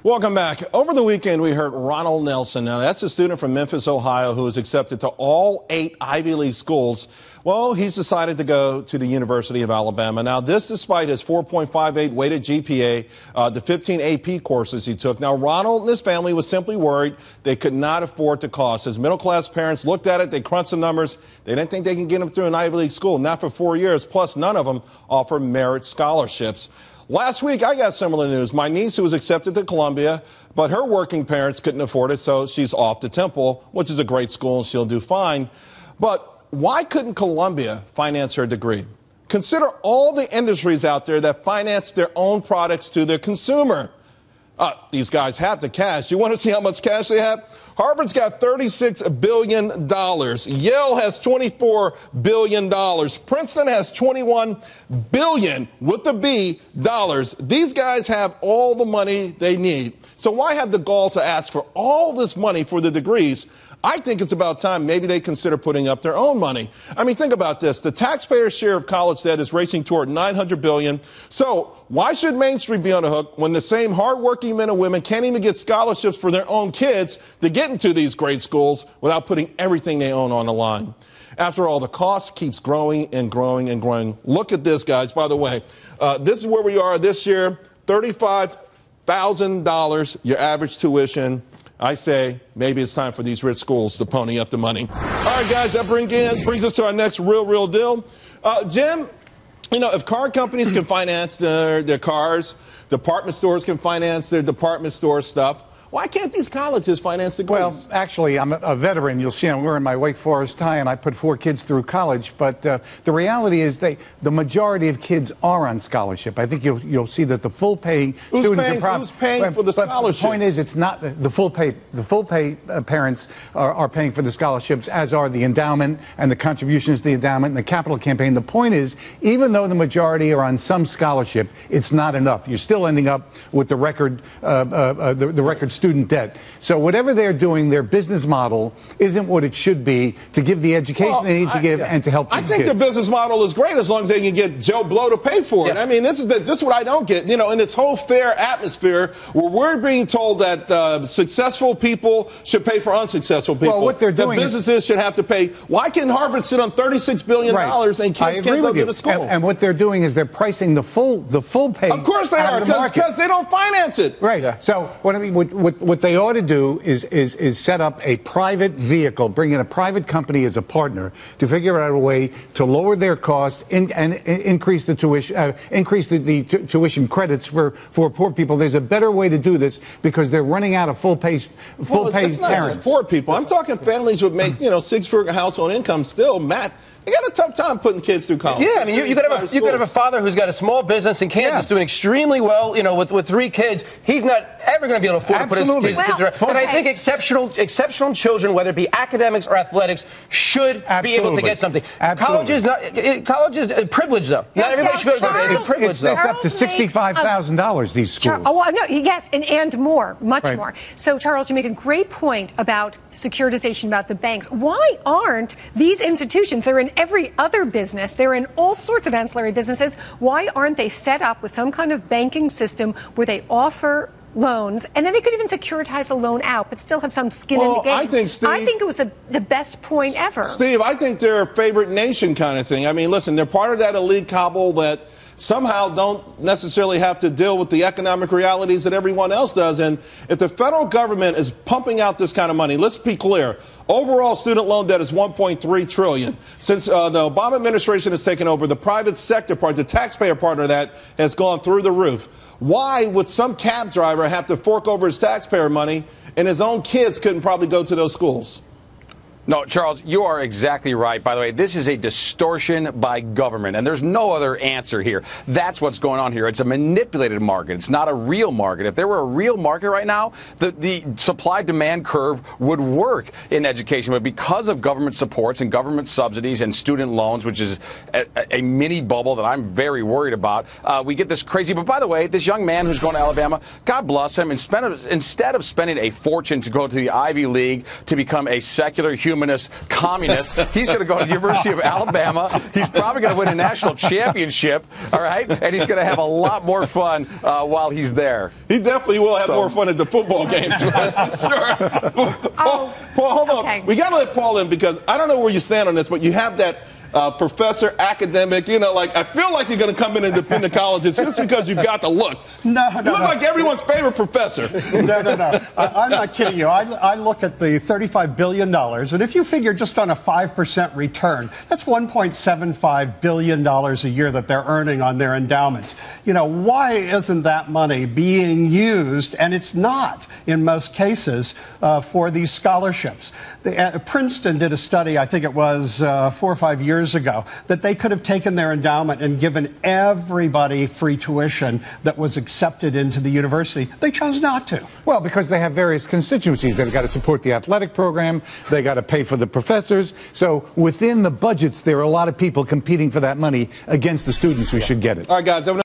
Welcome back. Over the weekend, we heard Ronald Nelson. Now, that's a student from Memphis, Ohio, who was accepted to all 8 Ivy League schools. Well, he's decided to go to the University of Alabama. Now, this despite his 4.58 weighted GPA, the 15 AP courses he took. Now, Ronald and his family was simply worried they could not afford the cost. His middle-class parents looked at it, they crunched the numbers. They didn't think they could get him through an Ivy League school, not for 4 years. Plus, none of them offer merit scholarships. Last week, I got similar news. My niece, who was accepted to Columbia, but her working parents couldn't afford it, so she's off to Temple, which is a great school, and she'll do fine. But why couldn't Columbia finance her degree? Consider all the industries out there that finance their own products to their consumer. These guys have the cash. You want to see how much cash they have? Harvard's got $36 billion. Yale has $24 billion. Princeton has $21 billion with a B dollars. These guys have all the money they need. So why have the gall to ask for all this money for the degrees? I think it's about time maybe they consider putting up their own money. I mean, think about this. The taxpayer's share of college debt is racing toward $900 billion. So why should Main Street be on the hook when the same hardworking men and women can't even get scholarships for their own kids to get into these great schools without putting everything they own on the line? After all, the cost keeps growing and growing and growing. Look at this, guys. By the way, this is where we are this year, $35,000, your average tuition. I say maybe it's time for these rich schools to pony up the money. All right, guys, that brings us to our next real deal. Jim, you know, if car companies can finance their cars, department stores can finance their department store stuff, why can't these colleges finance the degrees? Well, actually, I'm a veteran. You'll see I'm wearing my Wake Forest tie, and I put 4 kids through college. But the reality is the majority of kids are on scholarship. I think you'll see that the full pay students are who's paying for the scholarships? The point is, it's not the full pay. The full pay parents are paying for the scholarships, as are the endowment and the contributions to the endowment and the capital campaign. The point is, even though the majority are on some scholarship, it's not enough. You're still ending up with the record student debt. So whatever they're doing, their business model isn't what it should be to give the education they need to give and to help these kids. I think their business model is great as long as they can get Joe Blow to pay for it. I mean, this is what I don't get. You know, in this whole fair atmosphere where we're being told that successful people should pay for unsuccessful people. Well, what they're doing businesses should have to pay. Why can Harvard sit on $36 billion and kids can't go to the school? And what they're doing is they're pricing the full pay. Of course they are, because they don't finance it. Right. Yeah. So what they ought to do is set up a private vehicle, bring in a private company as a partner to figure out a way to lower their costs and increase the tuition, tuition credits for poor people. There's a better way to do this because they're running out of full pay it's not parents. Just poor people. I'm talking families would make 6-figure household income still. Matt, they got a tough time putting kids through college. Yeah, I mean, you could have a father who's got a small business in Kansas doing extremely well, you know, with 3 kids. He's not ever going to be able to afford to put his kids through. And I think exceptional children, whether it be academics or athletics, should be able to get something. College is a privilege, though. Not everybody should be able to. It's a privilege, though. It's up to $65,000, these schools. Yes, and more, much more. So, Charles, you make a great point about securitization, about the banks. Why aren't these institutions, they're in every other business, they're in all sorts of ancillary businesses, why aren't they set up with some kind of banking system where they offer loans, and then they could even securitize a loan out, but still have some skin in the game? I think it was the best point ever. Steve, I think they're a favorite nation kind of thing. I mean, listen, they're part of that elite cabal that somehow don't necessarily have to deal with the economic realities that everyone else does. And if the federal government is pumping out this kind of money, let's be clear, overall student loan debt is $1.3 trillion. Since the Obama administration has taken over, the private sector part, the taxpayer part of that, has gone through the roof. Why would some cab driver have to fork over his taxpayer money and his own kids couldn't probably go to those schools? No, Charles, you are exactly right. By the way, this is a distortion by government, and there's no other answer here. That's what's going on here. It's a manipulated market. It's not a real market. If there were a real market right now, the supply-demand curve would work in education. But because of government supports and government subsidies and student loans, which is a mini bubble that I'm very worried about, we get this crazy. But by the way, this young man who's going to Alabama, God bless him, instead of spending a fortune to go to the Ivy League to become a secular human transhumanist communist. He's going to go to the University of Alabama. He's probably going to win a national championship, all right? And he's going to have a lot more fun while he's there. He definitely will have more fun at the football games. Sure. Paul, hold on. We got to let Paul in because I don't know where you stand on this, but you have that professor, academic, like, I feel like you're going to come in independent colleges just because you've got the look. No. You look like everyone's favorite professor. No. I'm not kidding you. I look at the $35 billion, and if you figure just on a 5% return, that's $1.75 billion a year that they're earning on their endowments. Why isn't that money being used, and it's not in most cases, for these scholarships? Princeton did a study, I think it was 4 or 5 years ago, that they could have taken their endowment and given everybody free tuition that was accepted into the university. They chose not to. Well, because they have various constituencies. They've got to support the athletic program. They got to pay for the professors. So within the budgets, there are a lot of people competing for that money against the students who should get it. All right, guys.